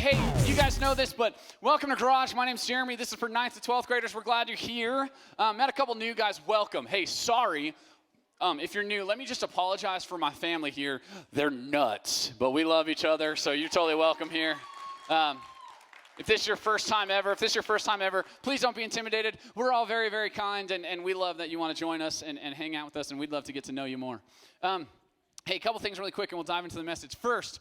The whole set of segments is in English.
hey, you guys know this, but welcome to Garage. My name's Jeremy. This is for 9th to 12th graders. We're glad you're here. Met a couple new guys. Welcome. Hey, sorry. If you're new, let me just apologize for my family here. They're nuts, but we love each other, so you're totally welcome here. If this is your first time ever, please don't be intimidated. We're all very, very kind, and we love that you want to join us and hang out with us, and we'd love to get to know you more. Hey, a couple things really quick, and we'll dive into the message. First,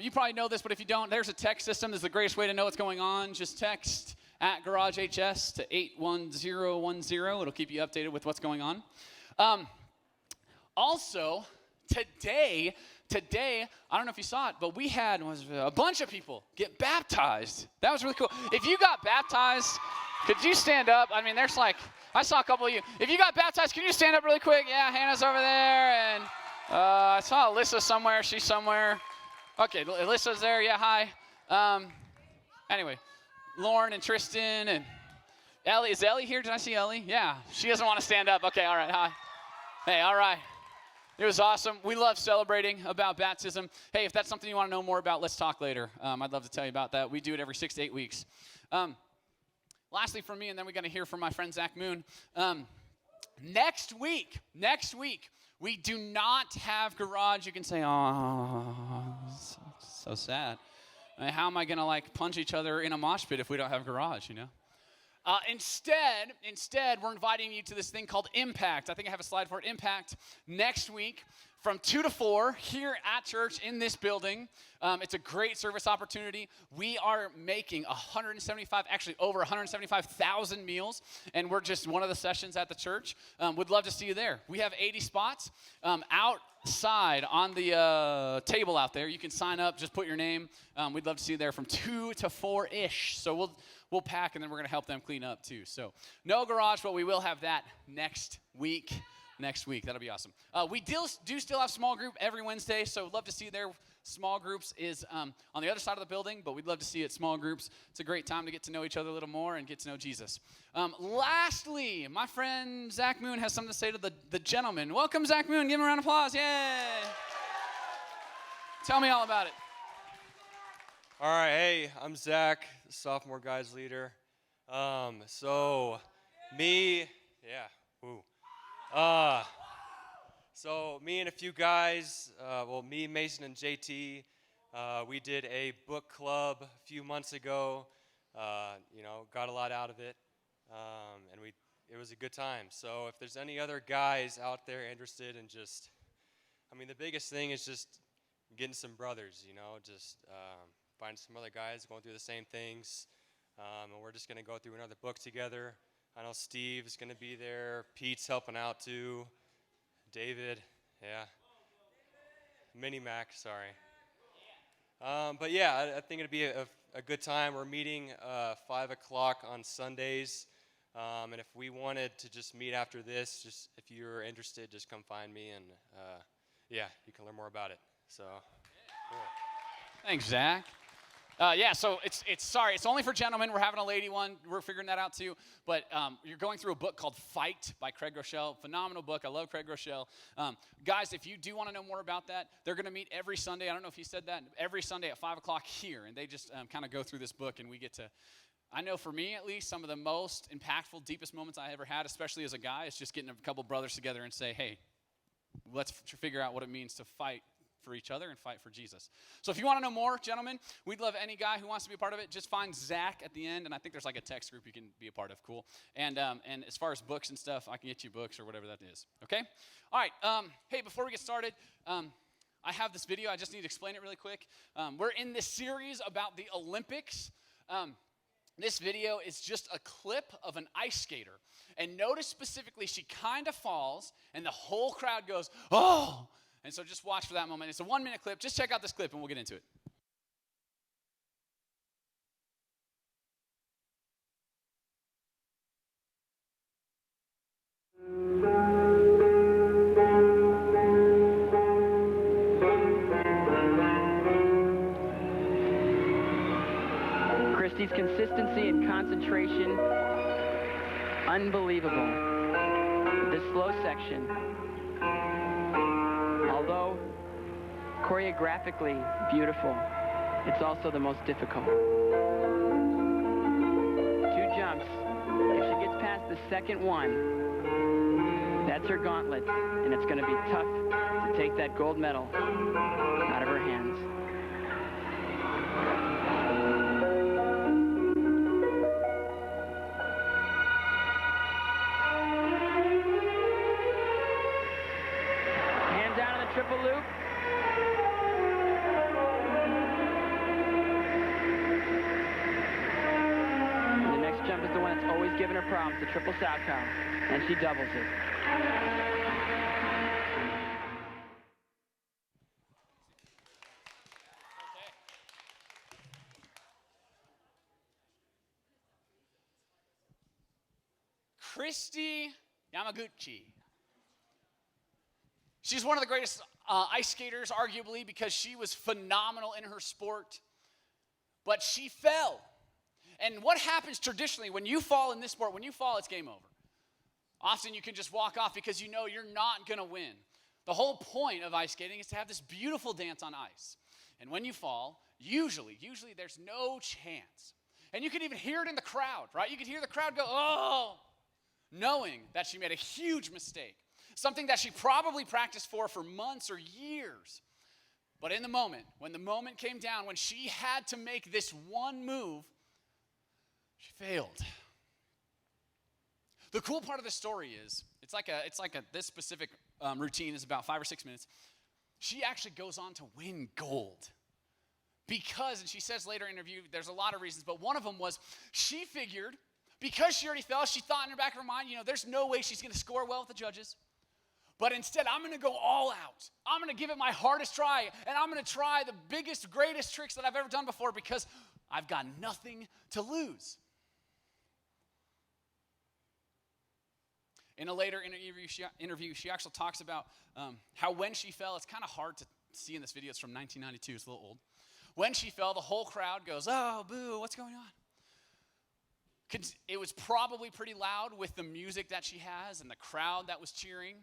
you probably know this, but if you don't, there's a text system. This is the greatest way to know what's going on. Just text at GarageHS to 81010. It'll keep you updated with what's going on. Also, today, I don't know if you saw it, but we had a bunch of people get baptized. That was really cool. If you got baptized, could you stand up? I mean, I saw a couple of you. If you got baptized, can you stand up really quick? Yeah, Hannah's over there, and I saw Alyssa somewhere. She's somewhere. Okay, Alyssa's there. Yeah, hi. Anyway, Lauren and Tristan and Ellie. Is Ellie here? Did I see Ellie? Yeah, she doesn't want to stand up. Okay, all right, hi. Hey, all right. It was awesome. We love celebrating about baptism. Hey, if that's something you want to know more about, let's talk later. I'd love to tell you about that. We do it every 6 to 8 weeks. Lastly from me, and then we're going to hear from my friend Zach Moon. Next week, we do not have Garage. You can say, oh, so sad. I mean, how am I going to punch each other in a mosh pit if we don't have Garage, you know? Instead, we're inviting you to this thing called Impact. I think I have a slide for it. Impact next week from 2 to 4 here at church in this building. It's a great service opportunity. We are making over 175,000 meals, and we're just one of the sessions at the church. Would love to see you there. We have 80 spots outside on the table out there. You can sign up, just put your name. We'd love to see you there from 2 to 4-ish. So we'll pack, and then we're going to help them clean up too. So no Garage, but we will have that next week. That'll be awesome. We do still have small group every Wednesday, so love to see you there. Small groups is on the other side of the building, but we'd love to see you at small groups. It's a great time to get to know each other a little more and get to know Jesus. Lastly, my friend Zach Moon has something to say to the gentleman. Welcome, Zach Moon. Give him a round of applause. Yay! Tell me all about it. All right, hey, I'm Zach, the sophomore guys leader. So me and a few guys, me, Mason, and JT, we did a book club a few months ago. Got a lot out of it, and it was a good time. So if there's any other guys out there interested in the biggest thing is just getting some brothers, find some other guys going through the same things, and we're just going to go through another book together. I know Steve's going to be there. Pete's helping out too. David, yeah. Mini Mac, sorry. But yeah, I think it'd be a good time. We're meeting 5 o'clock on Sundays, and if we wanted to just meet after this, just if you're interested, just come find me, and you can learn more about it. So, cool. Thanks, Zach. So it's only for gentlemen. We're having a lady one. We're figuring that out too. But you're going through a book called Fight by Craig Groeschel. Phenomenal book. I love Craig Groeschel. Guys, if you do want to know more about that, they're going to meet every Sunday. I don't know if he said that. Every Sunday at 5 o'clock here. And they just kind of go through this book, and we get to, I know for me at least, some of the most impactful, deepest moments I ever had, especially as a guy, is just getting a couple brothers together and say, hey, let's figure out what it means to fight for each other and fight for Jesus. So if you want to know more, gentlemen, we'd love any guy who wants to be a part of it. Just find Zach at the end, and I think there's a text group you can be a part of. Cool. And as far as books and stuff, I can get you books or whatever that is. Okay? All right. Hey, before we get started, I have this video. I just need to explain it really quick. We're in this series about the Olympics. This video is just a clip of an ice skater. And notice specifically, she kind of falls, and the whole crowd goes, oh! And so just watch for that moment. It's a 1-minute clip. Just check out this clip, and we'll get into it. Christy's consistency and concentration, unbelievable. This slow section, although choreographically beautiful, it's also the most difficult. 2 jumps. If she gets past the second one, that's her gauntlet, and it's going to be tough to take that gold medal out of her hands. Hand down in the triple loop. Jump is the one that's always given her problems, the triple Salchow, and she doubles it. Kristi Yamaguchi. She's one of the greatest ice skaters, arguably, because she was phenomenal in her sport, but she fell. And what happens traditionally when you fall in this sport, when you fall, it's game over. Often you can just walk off because you know you're not going to win. The whole point of ice skating is to have this beautiful dance on ice. And when you fall, usually there's no chance. And you can even hear it in the crowd, right? You can hear the crowd go, oh, knowing that she made a huge mistake. Something that she probably practiced for months or years. But in the moment, when the moment came down, when she had to make this one move, she failed. The cool part of the story is, this specific routine is about 5 or 6 minutes. She actually goes on to win gold. Because, and she says later in the interview, there's a lot of reasons, but one of them was she figured, because she already fell, she thought in her back of her mind, there's no way she's going to score well with the judges. But instead, I'm going to go all out. I'm going to give it my hardest try, and I'm going to try the biggest, greatest tricks that I've ever done before because I've got nothing to lose. In a later interview, she actually talks about how when she fell, it's kind of hard to see in this video. It's from 1992. It's a little old. When she fell, the whole crowd goes, oh, boo, what's going on? It was probably pretty loud with the music that she has and the crowd that was cheering.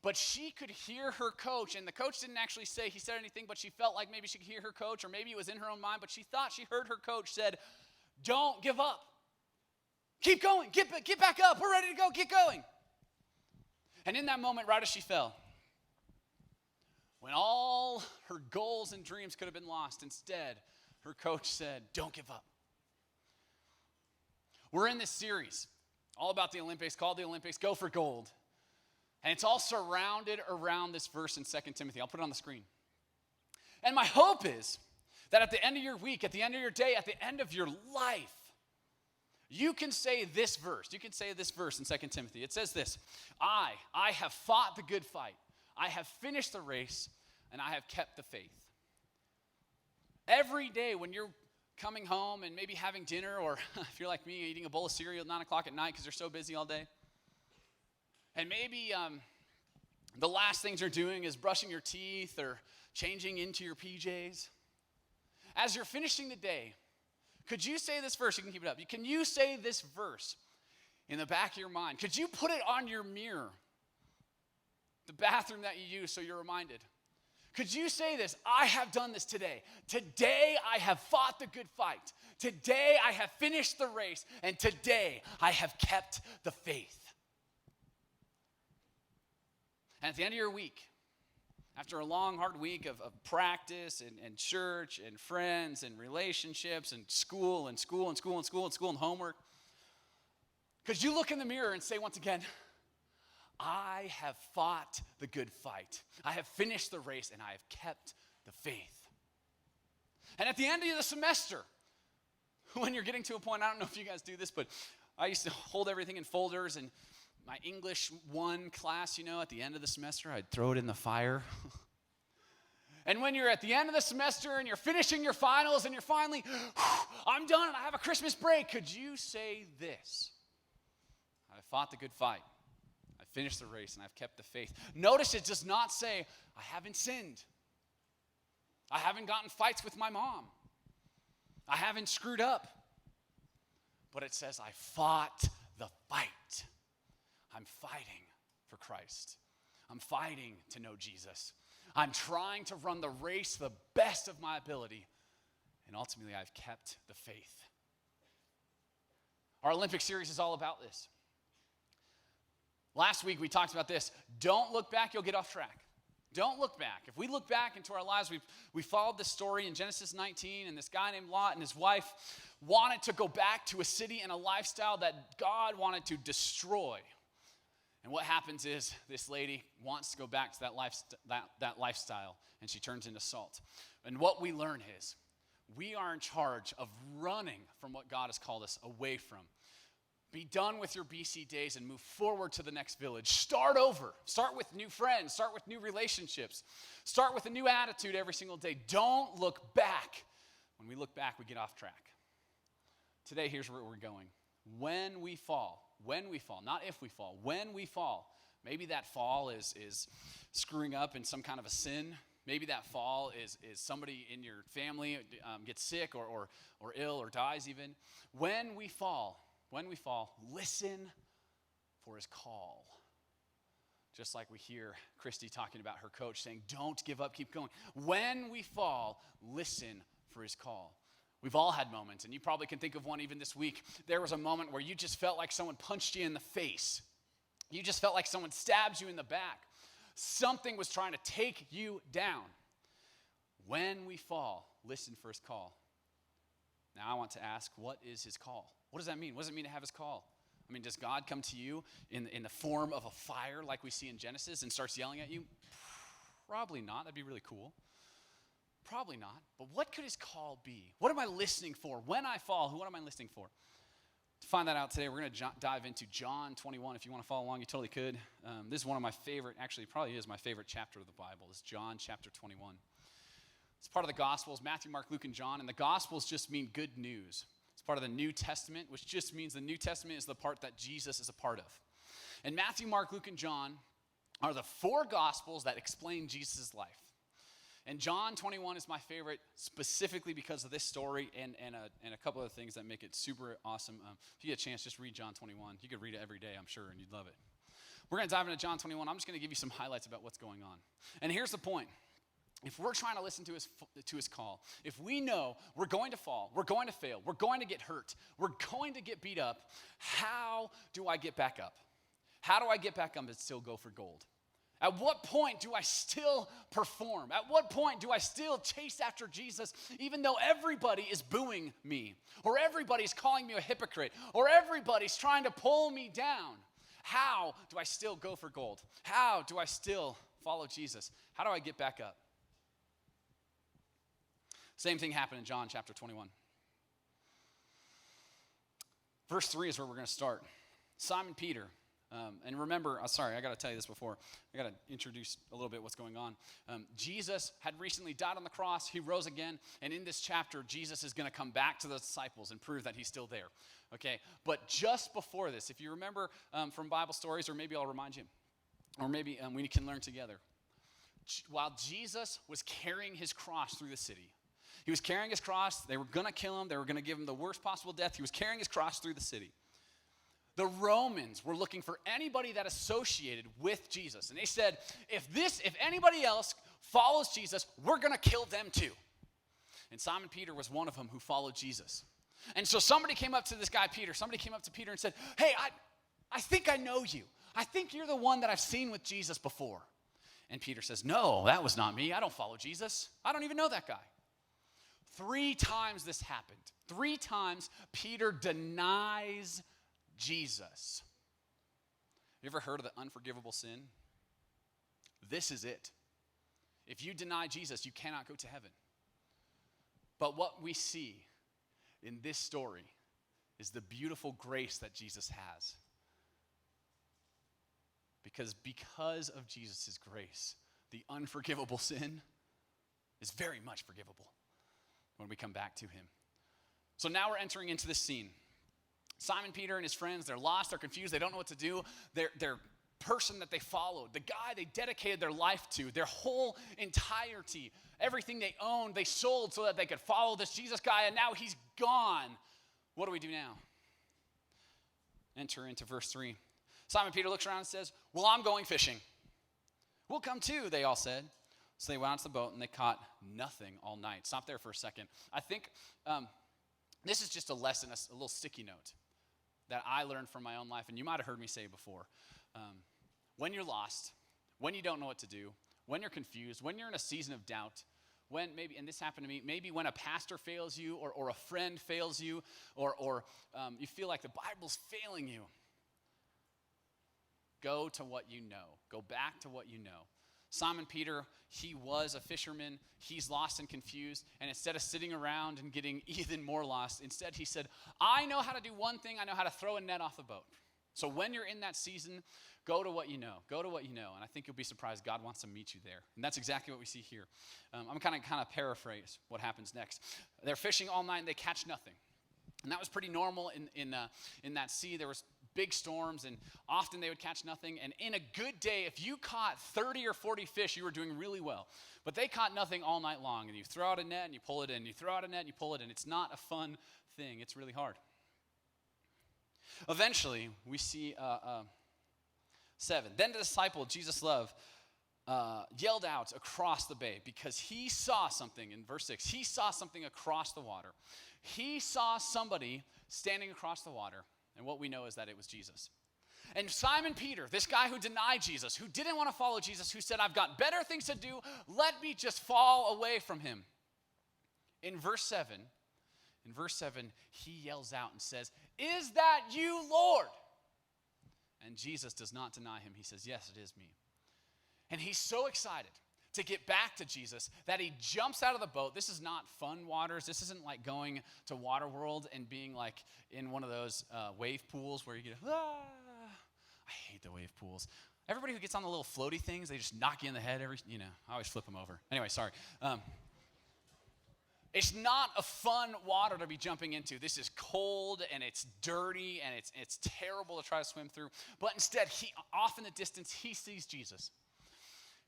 But she could hear her coach, and the coach didn't actually say he said anything, but she felt like maybe she could hear her coach, or maybe it was in her own mind, but she thought she heard her coach said, don't give up. Keep going. Get back up. We're ready to go. Get going. And in that moment, right as she fell, when all her goals and dreams could have been lost, instead, her coach said, don't give up. We're in this series all about the Olympics, called the Olympics, Go for Gold. And it's all surrounded around this verse in 2 Timothy. I'll put it on the screen. And my hope is that at the end of your week, at the end of your day, at the end of your life, you can say this verse. You can say this verse in 2 Timothy. It says this, I have fought the good fight. I have finished the race, and I have kept the faith. Every day when you're coming home and maybe having dinner, or if you're like me, eating a bowl of cereal at 9 o'clock at night because you're so busy all day, and maybe the last things you're doing is brushing your teeth or changing into your PJs. As you're finishing the day, could you say this verse? You can keep it up. Can you say this verse in the back of your mind? Could you put it on your mirror, the bathroom that you use, so you're reminded? Could you say this? I have done this today. Today I have fought the good fight. Today I have finished the race. And today I have kept the faith. And at the end of your week, after a long, hard week of practice and church and friends and relationships and school and homework, could you look in the mirror and say once again, I have fought the good fight. I have finished the race and I have kept the faith. And at the end of the semester, when you're getting to a point, I don't know if you guys do this, but I used to hold everything in folders, and my English 1 class, at the end of the semester, I'd throw it in the fire. And when you're at the end of the semester and you're finishing your finals and you're finally, I'm done and I have a Christmas break, could you say this? I fought the good fight. I finished the race and I've kept the faith. Notice it does not say, I haven't sinned. I haven't gotten fights with my mom. I haven't screwed up. But it says, I fought the fight. I'm fighting for Christ. I'm fighting to know Jesus. I'm trying to run the race the best of my ability, and ultimately I've kept the faith. Our Olympic series is all about this. Last week we talked about this. Don't look back, you'll get off track. Don't look back. If we look back into our lives, we followed this story in Genesis 19, and this guy named Lot and his wife wanted to go back to a city and a lifestyle that God wanted to destroy. And what happens is this lady wants to go back to that lifestyle, and she turns into salt. And what we learn is we are in charge of running from what God has called us away from. Be done with your BC days and move forward to the next village. Start over. Start with new friends. Start with new relationships. Start with a new attitude every single day. Don't look back. When we look back, we get off track. Today, here's where we're going. When we fall, not if we fall, when we fall, maybe that fall is screwing up in some kind of a sin. Maybe that fall is somebody in your family gets sick or ill or dies even. When we fall, listen for his call. Just like we hear Christy talking about her coach saying, don't give up, keep going. When we fall, listen for his call. We've all had moments, and you probably can think of one even this week. There was a moment where you just felt like someone punched you in the face. You just felt like someone stabbed you in the back. Something was trying to take you down. When we fall, listen for his call. Now I want to ask, what is his call? What does that mean? What does it mean to have his call? I mean, does God come to you in the form of a fire like we see in Genesis and starts yelling at you? Probably not. That'd be really cool. Probably not. But what could his call be? What am I listening for? When I fall, what am I listening for? To find that out today, we're going to dive into John 21. If you want to follow along, you totally could. This is one of my favorite, actually probably is my favorite chapter of the Bible. It's John chapter 21. It's part of the Gospels, Matthew, Mark, Luke, and John. And the Gospels just mean good news. It's part of the New Testament, which just means the New Testament is the part that Jesus is a part of. And Matthew, Mark, Luke, and John are the four Gospels that explain Jesus' life. And John 21 is my favorite specifically because of this story and a couple of things that make it super awesome. If you get a chance, just read John 21. You could read it every day, I'm sure, and you'd love it. We're going to dive into John 21. I'm just going to give you some highlights about what's going on. And here's the point. If we're trying to listen to his call, if we know we're going to fall, we're going to fail, we're going to get hurt, we're going to get beat up, how do I get back up? How do I get back up and still go for gold? At what point do I still perform? At what point do I still chase after Jesus even though everybody is booing me or everybody's calling me a hypocrite or everybody's trying to pull me down? How do I still go for gold? How do I still follow Jesus? How do I get back up? Same thing happened in John chapter 21. Verse 3 is where we're going to start. Simon Peter. And remember, sorry, I got to tell you this before. I got to introduce a little bit what's going on. Jesus had recently died on the cross. He rose again. And in this chapter, Jesus is going to come back to the disciples and prove that he's still there. Okay? But just before this, if you remember from Bible stories, or maybe I'll remind you, or maybe we can learn together. While Jesus was carrying his cross through the city, he was carrying his cross. They were going to kill him. They were going to give him the worst possible death. He was carrying his cross through the city. The Romans were looking for anybody that associated with Jesus. And they said, if anybody else follows Jesus, we're going to kill them too. And Simon Peter was one of them who followed Jesus. And so somebody came up to this guy, Peter. Somebody came up to Peter and said, hey, I think I know you. I think you're the one that I've seen with Jesus before. And Peter says, no, that was not me. I don't follow Jesus. I don't even know that guy. 3 times this happened. 3 times Peter denies Jesus. You ever heard of the unforgivable sin? This is it. If you deny Jesus, you cannot go to heaven. But what we see in this story is the beautiful grace that Jesus has. Because of Jesus' grace, the unforgivable sin is very much forgivable when we come back to him. So now we're entering into this scene. Simon Peter and his friends, they're lost, they're confused, they don't know what to do. Their person that they followed, the guy they dedicated their life to, their whole entirety, everything they owned, they sold so that they could follow this Jesus guy, and now he's gone. What do we do now? Enter into verse 3. Simon Peter looks around and says, well, I'm going fishing. We'll come too, they all said. So they went onto the boat and they caught nothing all night. Stop there for a second. I think this is just a lesson, a little sticky note that I learned from my own life, and you might have heard me say before. When you're lost, when you don't know what to do, when you're confused, when you're in a season of doubt, when maybe, and this happened to me, maybe when a pastor fails you or a friend fails you or you feel like the Bible's failing you, go to what you know. Go back to what you know. Simon Peter, he was a fisherman. He's lost and confused. And instead of sitting around and getting even more lost, instead he said, I know how to do one thing. I know how to throw a net off the boat. So when you're in that season, go to what you know. Go to what you know. And I think you'll be surprised God wants to meet you there. And that's exactly what we see here. I'm kind of paraphrase what happens next. They're fishing all night and they catch nothing. And that was pretty normal in that sea. There was big storms, and often they would catch nothing. And in a good day, if you caught 30 or 40 fish, you were doing really well. But they caught nothing all night long, and you throw out a net and you pull it in. You throw out a net and you pull it in. It's not a fun thing. It's really hard. Eventually, we see 7. Then the disciple Jesus loved yelled out across the bay because he saw something in verse 6. He saw something across the water. He saw somebody standing across the water. And what we know is that it was Jesus. And Simon Peter, this guy who denied Jesus, who didn't want to follow Jesus, who said, I've got better things to do, let me just fall away from him. In verse 7, he yells out and says, is that you, Lord? And Jesus does not deny him. He says, yes, it is me. And he's so excited to get back to Jesus that he jumps out of the boat. This is not fun waters. This isn't like going to Water World and being like in one of those wave pools where you get, I hate the wave pools. Everybody who gets on the little floaty things, they just knock you in the head I always flip them over. Anyway, sorry. It's not a fun water to be jumping into. This is cold and it's dirty and it's terrible to try to swim through. But instead, off in the distance, he sees Jesus.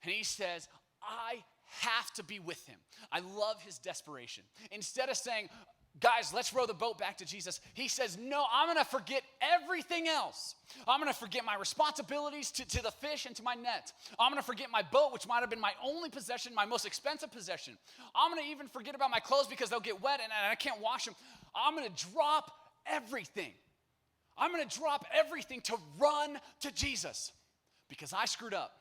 And he says, I have to be with him. I love his desperation. Instead of saying, guys, let's row the boat back to Jesus, he says, no, I'm going to forget everything else. I'm going to forget my responsibilities to the fish and to my net. I'm going to forget my boat, which might have been my only possession, my most expensive possession. I'm going to even forget about my clothes because they'll get wet and I can't wash them. I'm going to drop everything. I'm going to drop everything to run to Jesus because I screwed up.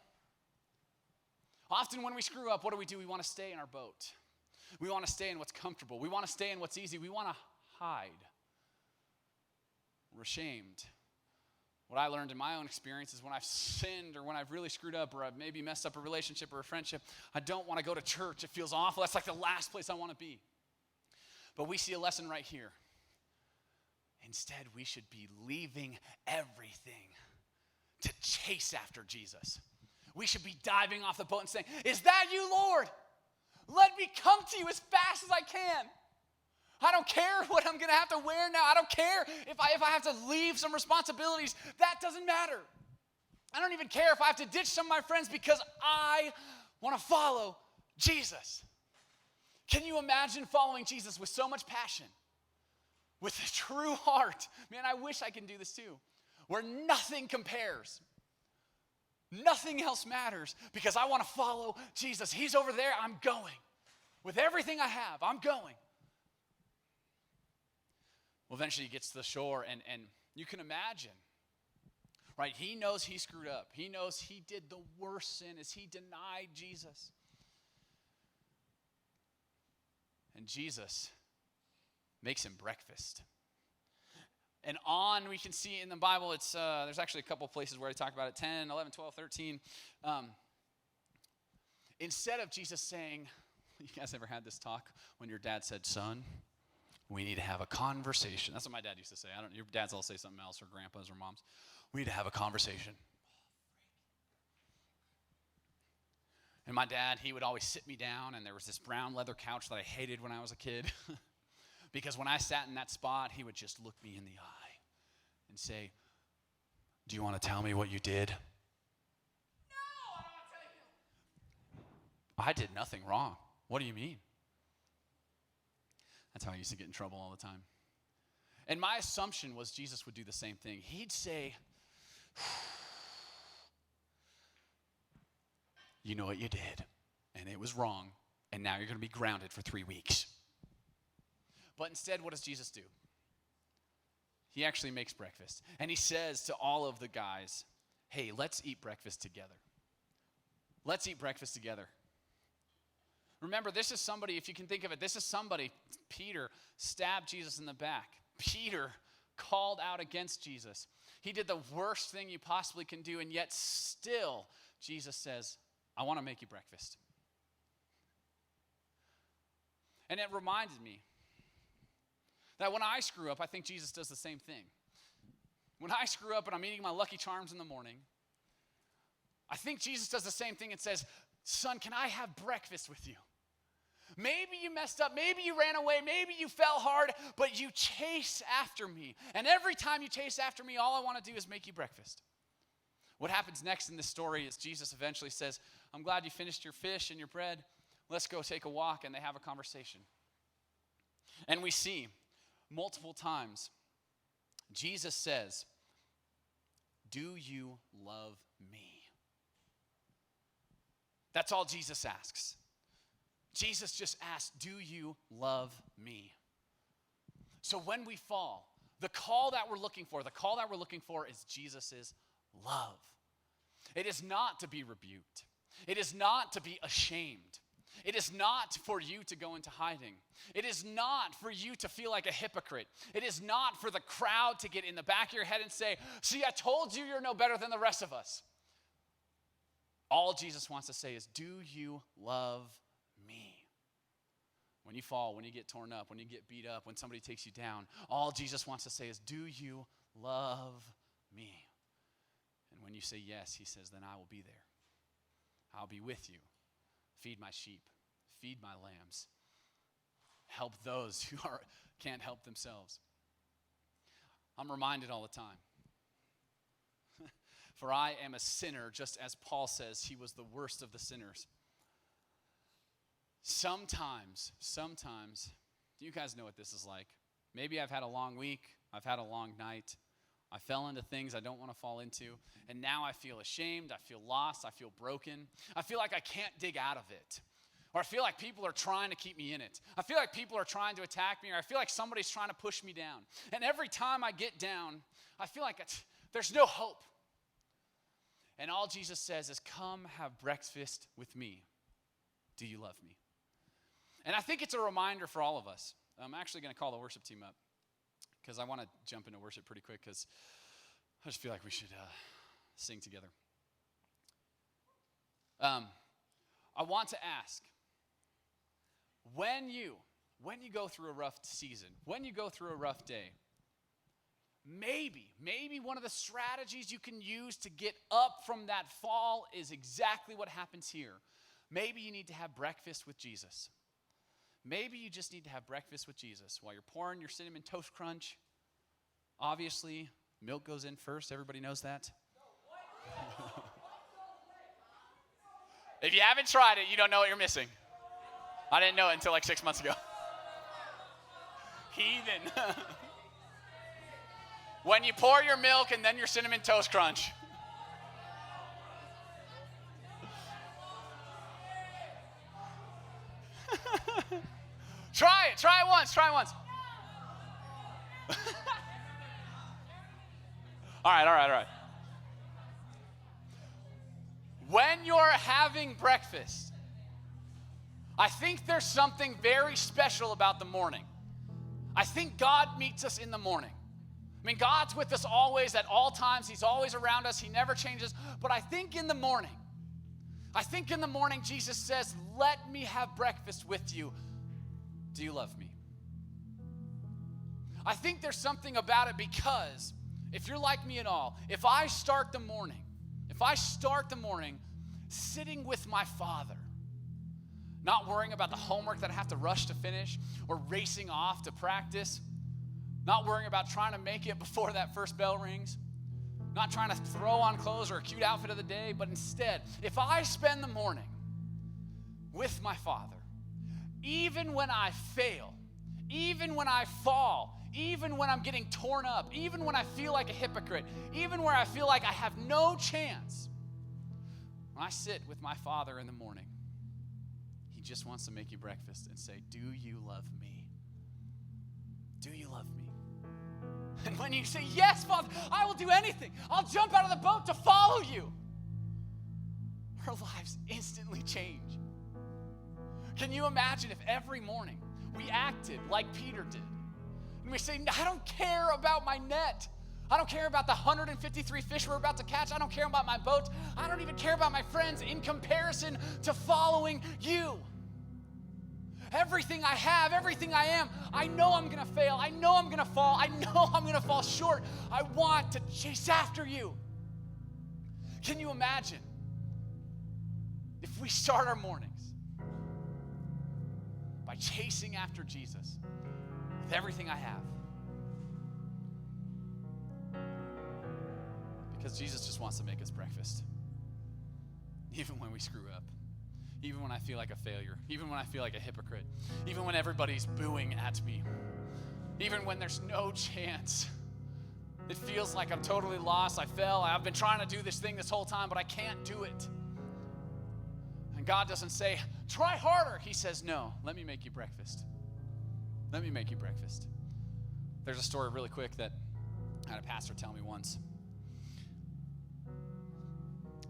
Often when we screw up, what do? We want to stay in our boat. We want to stay in what's comfortable. We want to stay in what's easy. We want to hide. We're ashamed. What I learned in my own experience is when I've sinned or when I've really screwed up or I've maybe messed up a relationship or a friendship, I don't want to go to church. It feels awful. That's like the last place I want to be. But we see a lesson right here. Instead, we should be leaving everything to chase after Jesus. We should be diving off the boat and saying, is that you, Lord? Let me come to you as fast as I can. I don't care what I'm going to have to wear now. I don't care if I have to leave some responsibilities. That doesn't matter. I don't even care if I have to ditch some of my friends because I want to follow Jesus. Can you imagine following Jesus with so much passion, with a true heart? Man, I wish I can do this too, where nothing compares. Nothing else matters because I want to follow Jesus. He's over there. I'm going. With everything I have, I'm going. Well, eventually he gets to the shore, and you can imagine, right? He knows he screwed up. He knows he did the worst sin as he denied Jesus. And Jesus makes him breakfast. And on, we can see in the Bible, it's there's actually a couple places where I talk about it, 10, 11, 12, 13. Instead of Jesus saying, you guys ever had this talk when your dad said, son, we need to have a conversation. That's what my dad used to say. Your dads all say something else, or grandpas or moms. We need to have a conversation. And my dad, he would always sit me down, and there was this brown leather couch that I hated when I was a kid. Because when I sat in that spot, he would just look me in the eye and say, do you want to tell me what you did? No, I don't want to tell you. I did nothing wrong. What do you mean? That's how I used to get in trouble all the time. And my assumption was Jesus would do the same thing. He'd say, you know what you did, and it was wrong, and now you're going to be grounded for 3 weeks. But instead, what does Jesus do? He actually makes breakfast, and he says to all of the guys, hey, let's eat breakfast together. Let's eat breakfast together. Remember, this is somebody, if you can think of it, this is somebody, Peter stabbed Jesus in the back. Peter called out against Jesus. He did the worst thing you possibly can do, and yet still, Jesus says, I want to make you breakfast. And it reminded me that when I screw up, I think Jesus does the same thing. When I screw up and I'm eating my Lucky Charms in the morning, I think Jesus does the same thing and says, son, can I have breakfast with you? Maybe you messed up, maybe you ran away, maybe you fell hard, but you chase after me. And every time you chase after me, all I want to do is make you breakfast. What happens next in this story is Jesus eventually says, I'm glad you finished your fish and your bread. Let's go take a walk, and they have a conversation. And we see multiple times, Jesus says, do you love me? That's all Jesus asks. Jesus just asks, do you love me? So when we fall, the call that we're looking for is Jesus' love. It is not to be rebuked. It is not to be ashamed. It is not for you to go into hiding. It is not for you to feel like a hypocrite. It is not for the crowd to get in the back of your head and say, see, I told you you're no better than the rest of us. All Jesus wants to say is, do you love me? When you fall, when you get torn up, when you get beat up, when somebody takes you down, all Jesus wants to say is, do you love me? And when you say yes, he says, then I will be there. I'll be with you. Feed my sheep, feed my lambs, help those who can't help themselves. I'm reminded all the time. For I am a sinner, just as Paul says he was the worst of the sinners. Sometimes, you guys know what this is like. Maybe I've had a long week, I've had a long night, I fell into things I don't want to fall into, and now I feel ashamed, I feel lost, I feel broken. I feel like I can't dig out of it. Or I feel like people are trying to keep me in it. I feel like people are trying to attack me, or I feel like somebody's trying to push me down. And every time I get down, I feel like there's no hope. And all Jesus says is, come have breakfast with me. Do you love me? And I think it's a reminder for all of us. I'm actually going to call the worship team up because I want to jump into worship pretty quick because I just feel like we should sing together. I want to ask, when you go through a rough season, when you go through a rough day, maybe one of the strategies you can use to get up from that fall is exactly what happens here. Maybe you need to have breakfast with Jesus. Maybe you just need to have breakfast with Jesus while you're pouring your Cinnamon Toast Crunch. Obviously, milk goes in first. Everybody knows that. If you haven't tried it, you don't know what you're missing. I didn't know it until like 6 months ago. Heathen. When you pour your milk and then your Cinnamon Toast Crunch. Try it once. All right. When you're having breakfast, I think there's something very special about the morning. I think God meets us in the morning. I mean, God's with us always, at all times. He's always around us. He never changes. But I think in the morning, Jesus says, let me have breakfast with you. Do you love me? I think there's something about it because if you're like me at all, if I start the morning sitting with my Father, not worrying about the homework that I have to rush to finish or racing off to practice, not worrying about trying to make it before that first bell rings, not trying to throw on clothes or a cute outfit of the day, but instead, if I spend the morning with my Father, even when I fail, even when I fall, even when I'm getting torn up, even when I feel like a hypocrite, even where I feel like I have no chance, when I sit with my Father in the morning, He just wants to make you breakfast and say, do you love me? Do you love me? And when you say, yes, Father, I will do anything. I'll jump out of the boat to follow you. Our lives instantly change. Can you imagine if every morning we acted like Peter did? And we say, I don't care about my net. I don't care about the 153 fish we're about to catch. I don't care about my boat. I don't even care about my friends in comparison to following you. Everything I have, everything I am, I know I'm going to fail. I know I'm going to fall. I know I'm going to fall short. I want to chase after you. Can you imagine if we start our mornings by chasing after Jesus with everything I have? Because Jesus just wants to make us breakfast. Even when we screw up. Even when I feel like a failure. Even when I feel like a hypocrite. Even when everybody's booing at me. Even when there's no chance. It feels like I'm totally lost. I fell. I've been trying to do this thing this whole time, but I can't do it. And God doesn't say, try harder. He says, no, let me make you breakfast. Let me make you breakfast. There's a story really quick that I had a pastor tell me once.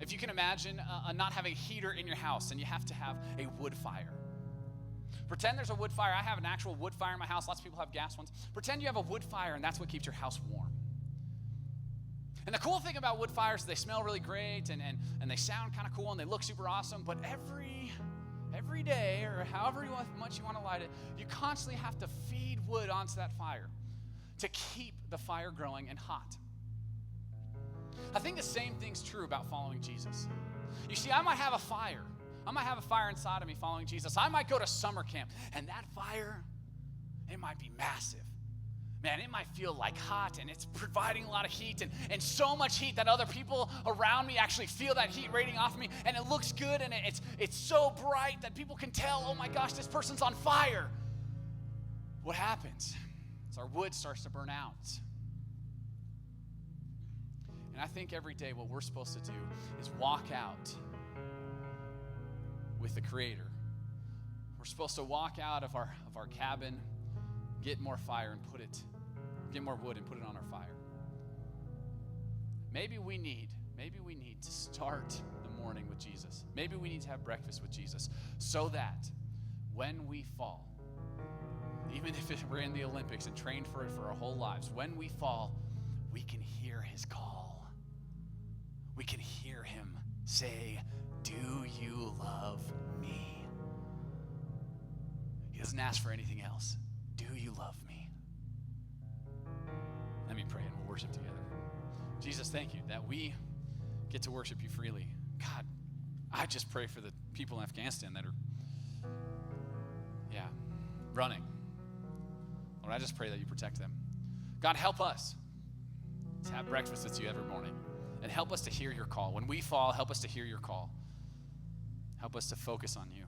If you can imagine not having a heater in your house and you have to have a wood fire. Pretend there's a wood fire. I have an actual wood fire in my house. Lots of people have gas ones. Pretend you have a wood fire and that's what keeps your house warm. And the cool thing about wood fires is they smell really great and they sound kind of cool and they look super awesome, but every day or however much you want to light it, you constantly have to feed wood onto that fire to keep the fire growing and hot. I think the same thing's true about following Jesus. You see, I might have a fire. I might have a fire inside of me following Jesus. I might go to summer camp, and that fire, it might be massive. Man, it might feel like hot, and it's providing a lot of heat, and so much heat that other people around me actually feel that heat radiating off of me, and it looks good, and it's so bright that people can tell, oh my gosh, this person's on fire. What happens is our wood starts to burn out. And I think every day what we're supposed to do is walk out with the Creator. We're supposed to walk out of our cabin, get more fire and get more wood and put it on our fire. Maybe we need to start the morning with Jesus. Maybe we need to have breakfast with Jesus so that when we fall, even if we're in the Olympics and trained for it for our whole lives, when we fall, we can hear his call. We can hear him say, do you love me? He doesn't ask for anything else. Do you love me? Let me pray and we'll worship together. Jesus, thank you that we get to worship you freely. God, I just pray for the people in Afghanistan that are, running. Lord, I just pray that you protect them. God, help us to have breakfast with you every morning. And help us to hear your call. When we fall, help us to hear your call. Help us to focus on you.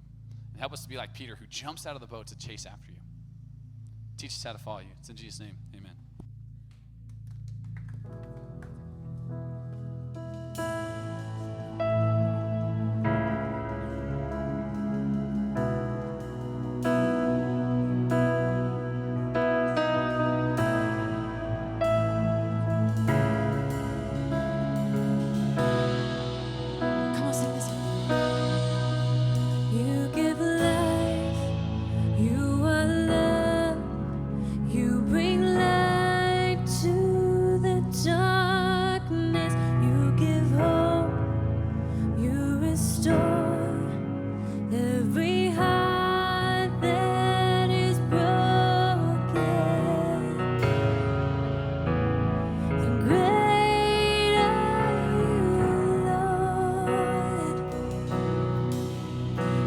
And help us to be like Peter, who jumps out of the boat to chase after you. Teach us how to follow you. It's in Jesus' name. Amen.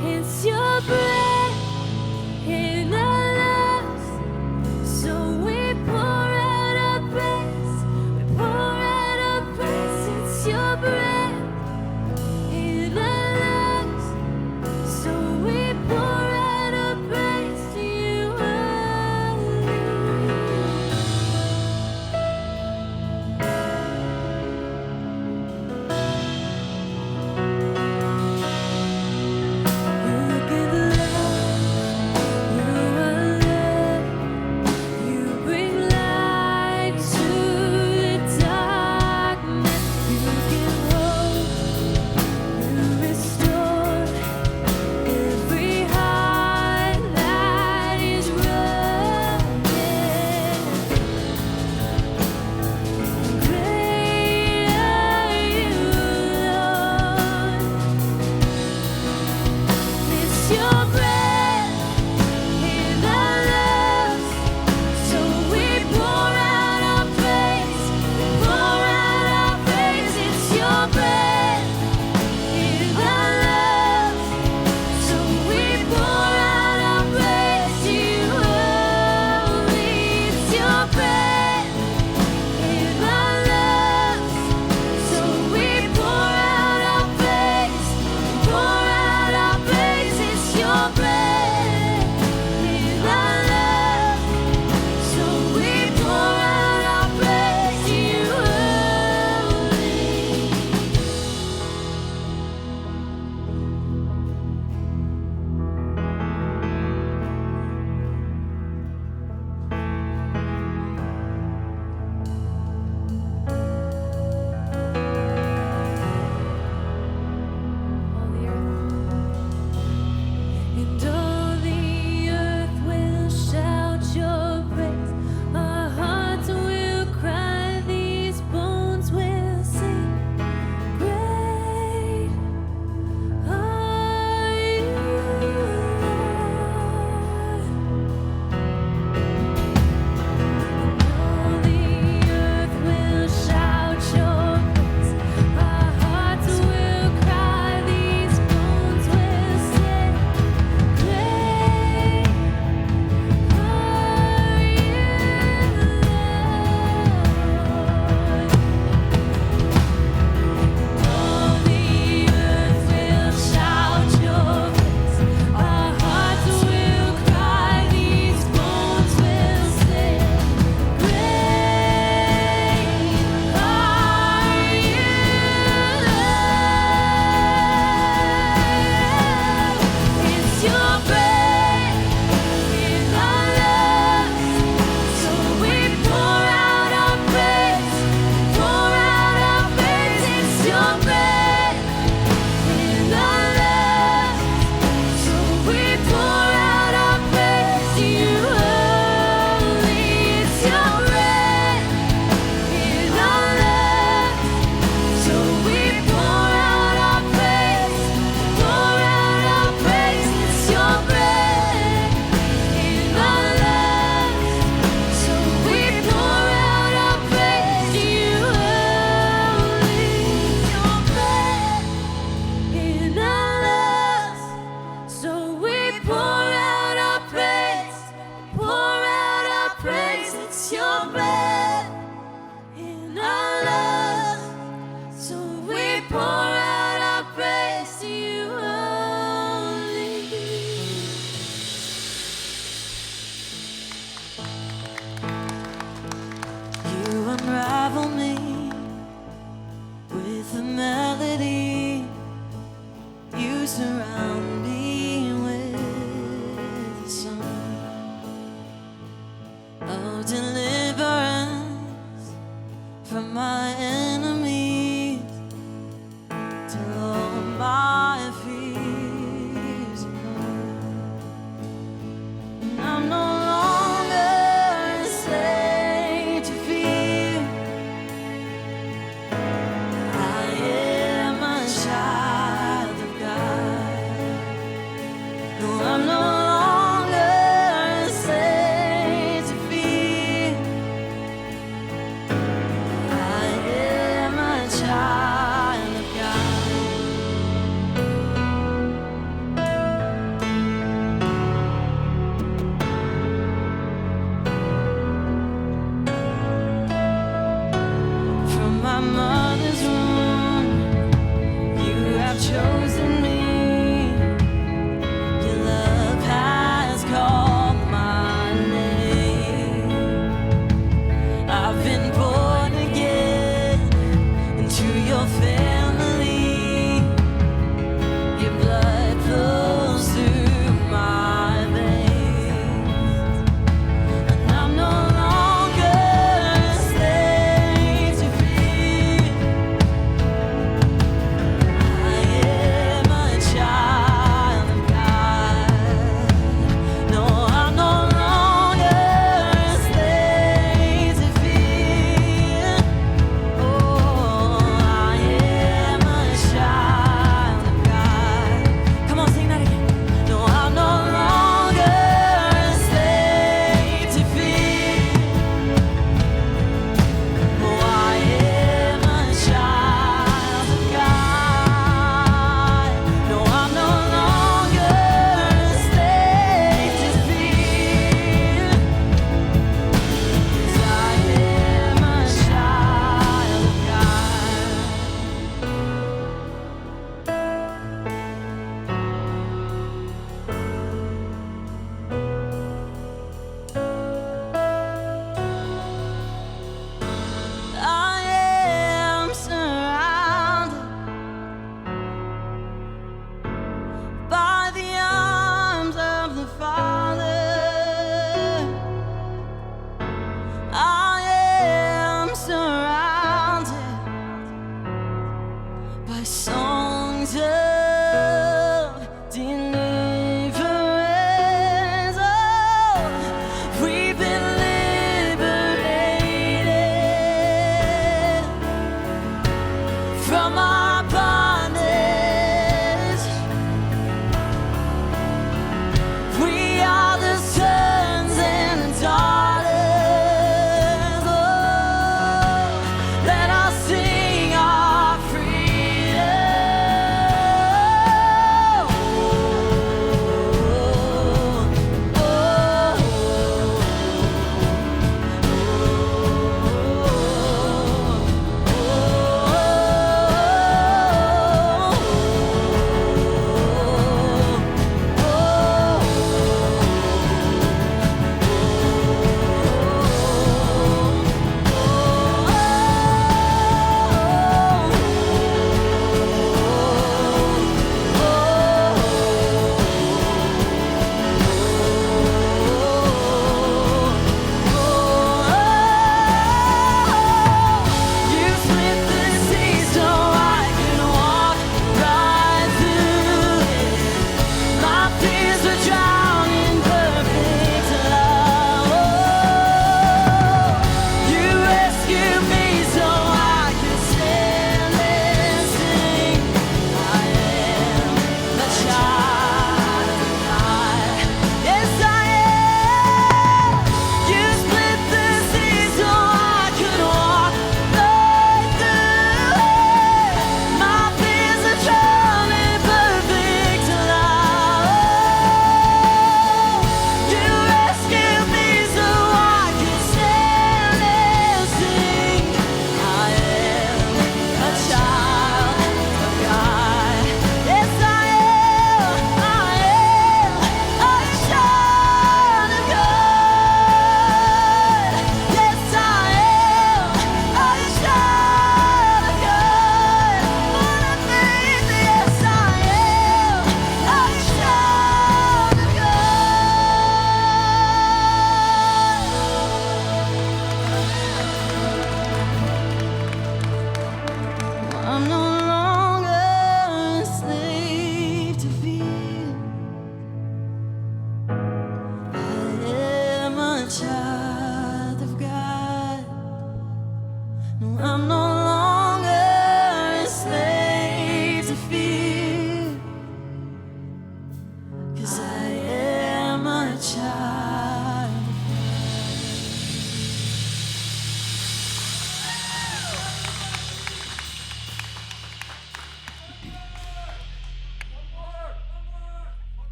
It's your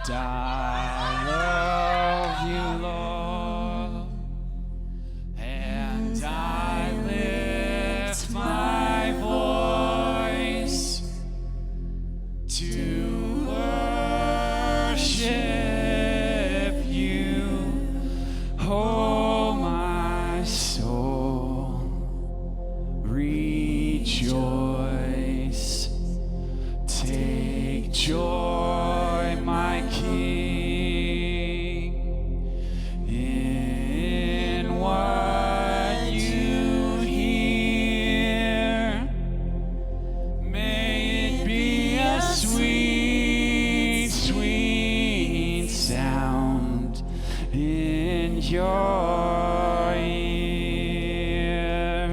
I love you, Lord, and I lift my voice to worship you, oh my soul, rejoice, take joy, my King, in what you hear. May it be a sweet, sweet sound in your ear.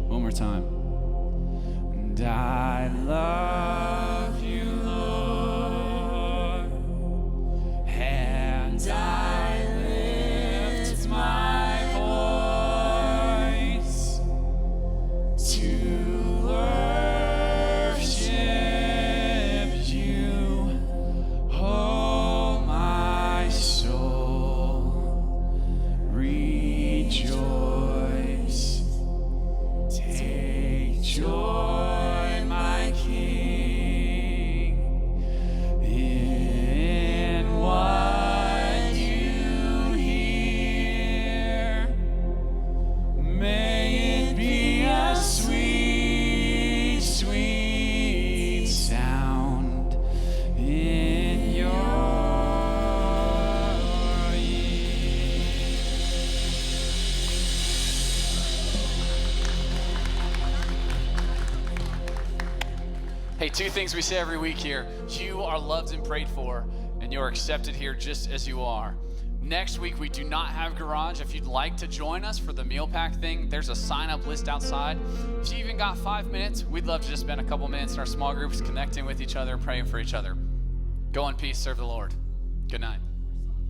One more time. And I love you, Lord, and I lift my voice to worship you, oh my soul, rejoice, take joy, my King, in what you hear. May it be a sweet, sweet sound in your ear. Hey, two things we say every week here. You are loved and prayed for, and you're accepted here just as you are. Next week, we do not have Garage. If you'd like to join us for the meal pack thing, there's a sign-up list outside. If you even got 5 minutes, we'd love to just spend a couple minutes in our small groups connecting with each other, praying for each other. Go in peace, serve the Lord. Good night.